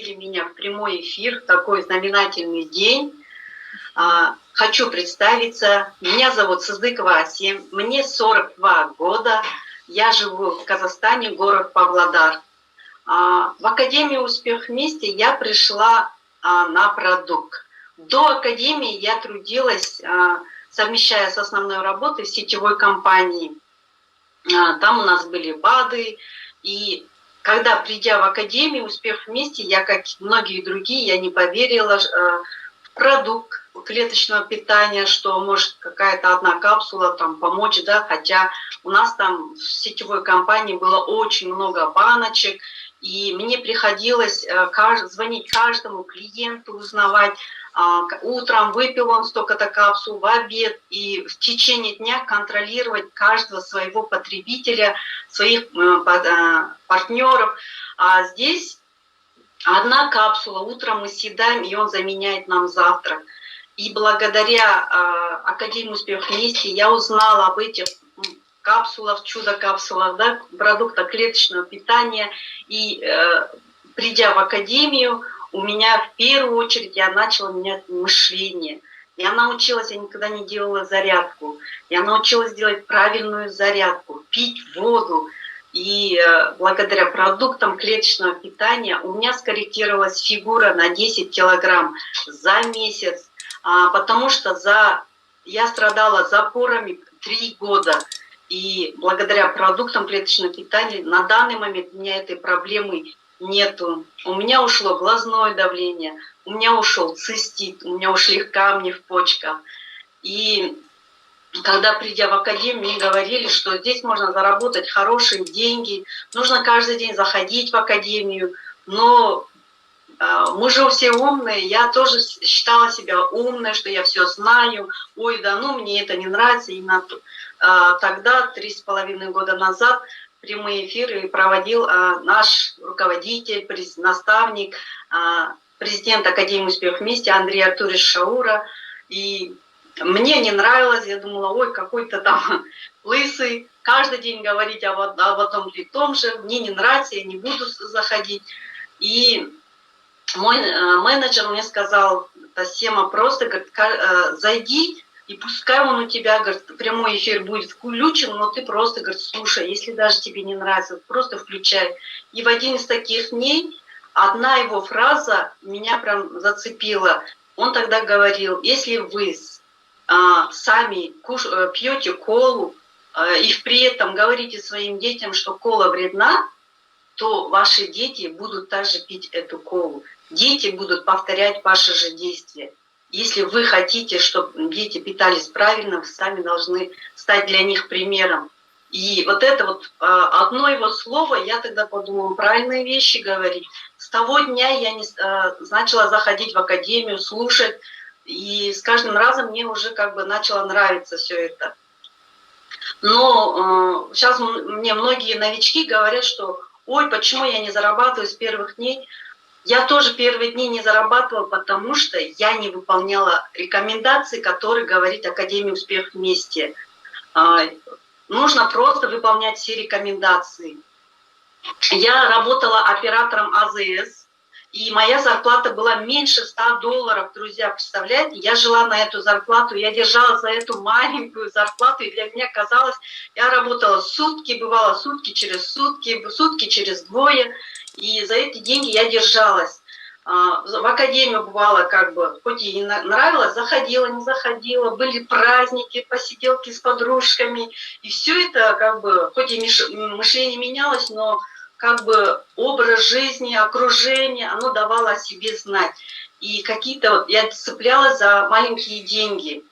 Меня в прямой эфир в такой знаменательный день. Хочу представиться. Меня зовут Сыздыкова Асем. Мне 42 года. Я живу в Казахстане, город Павлодар. В Академию «Успех вместе» я пришла на продукт. До Академии я трудилась, совмещая с основной работой в сетевой компании. Там у нас были БАДы. И когда, придя в Академию «Успех вместе», я, как многие другие, я не поверила в продукт клеточного питания, что может какая-то одна капсула там помочь, да, хотя у нас там в сетевой компании было очень много баночек, и мне приходилось звонить каждому клиенту, узнавать, утром выпил он столько-то капсул, в обед, и в течение дня контролировать каждого своего потребителя, своих партнеров. А здесь одна капсула, утром мы съедаем, и он заменяет нам завтрак. И благодаря Академии «Успех вместе» я узнала об этих капсулах, чудо-капсулах, да, продуктах клеточного питания. И придя в Академию, у меня в первую очередь я начала менять мышление. Я научилась, я никогда не делала зарядку. Я научилась делать правильную зарядку, пить воду. И благодаря продуктам клеточного питания у меня скорректировалась фигура на 10 килограмм за месяц. Потому что я страдала запорами 3 года. И благодаря продуктам клеточного питания на данный момент у меня этой проблемы нету. У меня ушло глазное давление, у меня ушел цистит, у меня ушли камни в почках. И когда, придя в Академию, мне говорили, что здесь можно заработать хорошие деньги, нужно каждый день заходить в Академию, но мы же все умные, я тоже считала себя умной, что я все знаю, ой, да ну, мне это не нравится. И тогда, 3,5 года назад, прямые эфиры проводил наш руководитель, наставник, президент Академии «Успех вместе» Андрей Артурович Шаура. И мне не нравилось, я думала, ой, какой-то там лысый, каждый день говорить об одном и том же, мне не нравится, я не буду заходить. И мой менеджер мне сказал, Тасема, просто, говорит, зайди, и пускай он у тебя, говорит, прямой эфир будет включен, но ты просто, говорит, слушай, если даже тебе не нравится, просто включай. И в один из таких дней одна его фраза меня прям зацепила. Он тогда говорил, если вы сами пьете колу и при этом говорите своим детям, что кола вредна, то ваши дети будут также пить эту колу. Дети будут повторять ваши же действия. Если вы хотите, чтобы дети питались правильно, вы сами должны стать для них примером. И вот это вот одно его слово, я тогда подумала, правильные вещи говорить. С того дня я начала заходить в Академию, слушать, и с каждым разом мне уже как бы начало нравиться все это. Но сейчас мне многие новички говорят, что ой, почему я не зарабатываю с первых дней? Я тоже первые дни не зарабатывала, потому что я не выполняла рекомендации, которые говорит Академия «Успех вместе». Нужно просто выполнять все рекомендации. Я работала оператором АЗС, и моя зарплата была меньше $100, друзья, представляете? Я жила на эту зарплату, я держала за эту маленькую зарплату, и для меня казалось, я работала сутки, бывало сутки через двое, и за эти деньги я держалась. В Академию бывало, как бы, хоть и не нравилось, заходила, не заходила, были праздники, посиделки с подружками, и все это, как бы, хоть и мышление менялось, но как бы образ жизни, окружение, оно давало о себе знать. И какие-то, я цеплялась за маленькие деньги.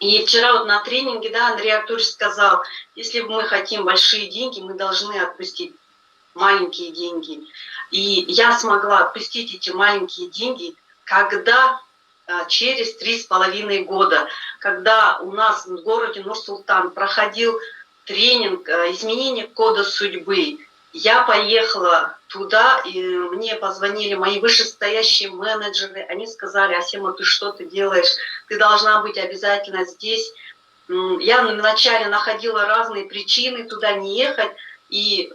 И вчера вот на тренинге, да, Андрей Артурович сказал, если мы хотим большие деньги, мы должны отпустить маленькие деньги. И я смогла отпустить эти маленькие деньги, когда через 3,5 года, когда у нас в городе Нур-Султан проходил тренинг изменения кода судьбы, я поехала туда, и мне позвонили мои вышестоящие менеджеры, они сказали, Асема, ты что ты делаешь, ты должна быть обязательно здесь. Я вначале находила разные причины туда не ехать, и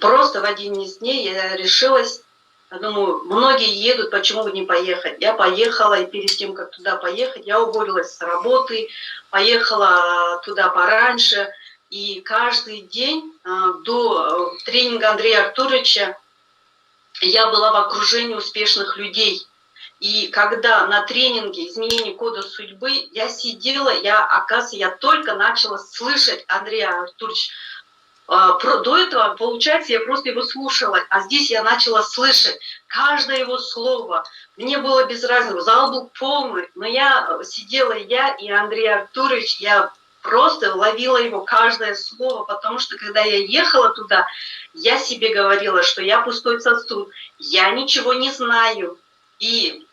просто в один из дней я решилась Я думаю, многие едут, почему бы не поехать? Я поехала, и перед тем, как туда поехать, я уволилась с работы, поехала туда пораньше, и каждый день до тренинга Андрея Артуровича я была в окружении успешных людей. И когда на тренинге изменения кода судьбы я сидела, оказывается, я только начала слышать Андрея Артуровича. До этого, получается, я просто его слушала, а здесь я начала слышать каждое его слово. Мне было без разницы, зал был полный, но я сидела, я и Андрей Артурович, я просто ловила его каждое слово, потому что когда я ехала туда, я себе говорила, что я пустой сосуд, я ничего не знаю. И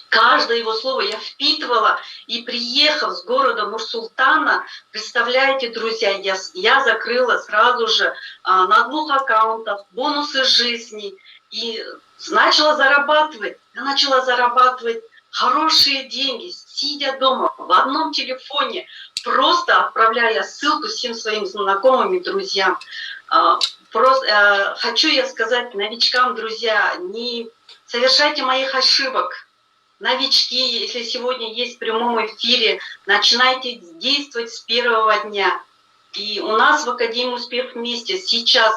каждое его слово я впитывала, и приехав с города Нур-Султана, представляете, друзья, я закрыла сразу же на 2 аккаунтах бонусы жизни и начала зарабатывать. Я начала зарабатывать хорошие деньги, сидя дома в одном телефоне, просто отправляя ссылку всем своим знакомым и друзьям. Просто хочу я сказать новичкам, друзья, не совершайте моих ошибок. Новички, если сегодня есть в прямом эфире, начинайте действовать с первого дня. И у нас в Академии «Успех вместе» сейчас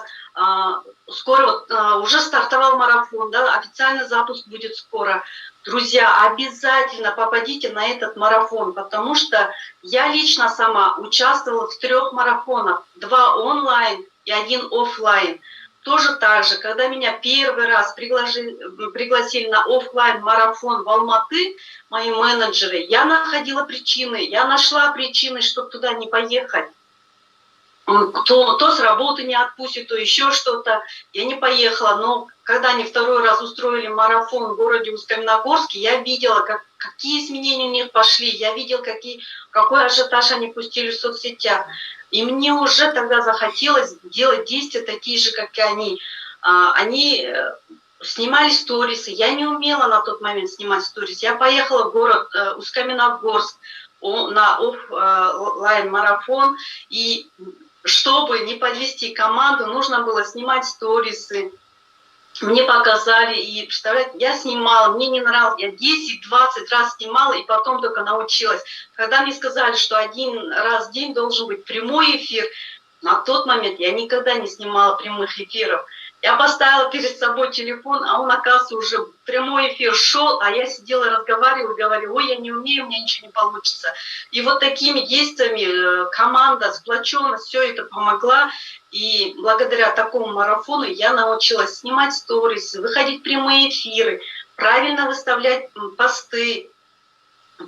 скоро уже стартовал марафон, да, официальный запуск будет скоро. Друзья, обязательно попадите на этот марафон, потому что я лично сама участвовала в 3 марафонах, 2 онлайн и 1 офлайн. Тоже так же, когда меня первый раз пригласили на офлайн марафон в Алматы, мои менеджеры, я находила причины, я нашла причины, чтобы туда не поехать. То с работы не отпустит, то еще что-то. Я не поехала, но когда они 2-й раз устроили марафон в городе Усть-Каменогорске, я видела, какие изменения у них пошли, я видела, какой ажиотаж они пустили в соцсетях. И мне уже тогда захотелось делать действия такие же, как и они. Они снимали сторисы, я не умела на тот момент снимать сторис. Я поехала в город Усть-Каменогорск на офлайн-марафон, и чтобы не подвести команду, нужно было снимать сторисы. Мне показали, и, представляете, я снимала, мне не нравилось, я 10-20 раз снимала, и потом только научилась. Когда мне сказали, что 1 раз в день должен быть прямой эфир, на тот момент я никогда не снимала прямых эфиров. Я поставила перед собой телефон, а он, оказывается, уже прямой эфир шел, а я сидела, разговаривала, говорила, ой, я не умею, у меня ничего не получится. И вот такими действиями команда, сплоченность, все это помогла. И благодаря такому марафону я научилась снимать сторисы, выходить в прямые эфиры, правильно выставлять посты.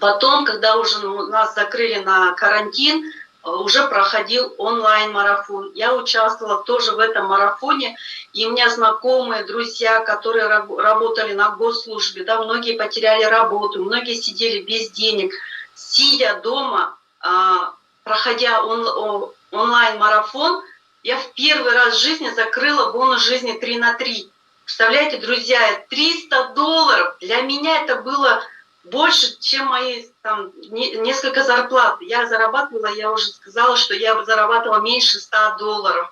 Потом, когда уже нас закрыли на карантин, уже проходил онлайн-марафон. Я участвовала тоже в этом марафоне, и у меня знакомые, друзья, которые работали на госслужбе, да, многие потеряли работу, многие сидели без денег, сидя дома, проходя онлайн-марафон, я в первый раз в жизни закрыла бонус жизни 3 на 3. Представляете, друзья, $300 для меня это было больше, чем мои там несколько зарплат. Я зарабатывала, я уже сказала, что я зарабатывала меньше $100.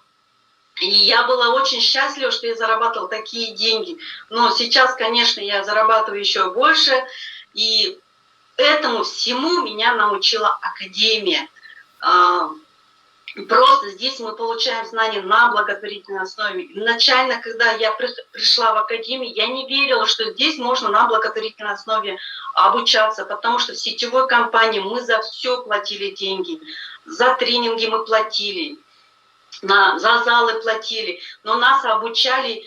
И я была очень счастлива, что я зарабатывала такие деньги. Но сейчас, конечно, я зарабатываю еще больше. И этому всему меня научила Академия. Просто здесь мы получаем знания на благотворительной основе. Изначально, когда я пришла в Академию, я не верила, что здесь можно на благотворительной основе обучаться, потому что в сетевой компании мы за все платили деньги. За тренинги мы платили, за залы платили, но нас обучали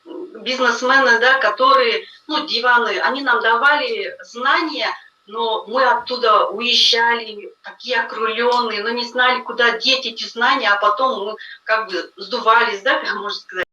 бизнесмены, да, которые, диваны, они нам давали знания, но мы оттуда уезжали, такие округленные, но не знали, куда деть эти знания, а потом мы как бы сдувались, да, можно сказать.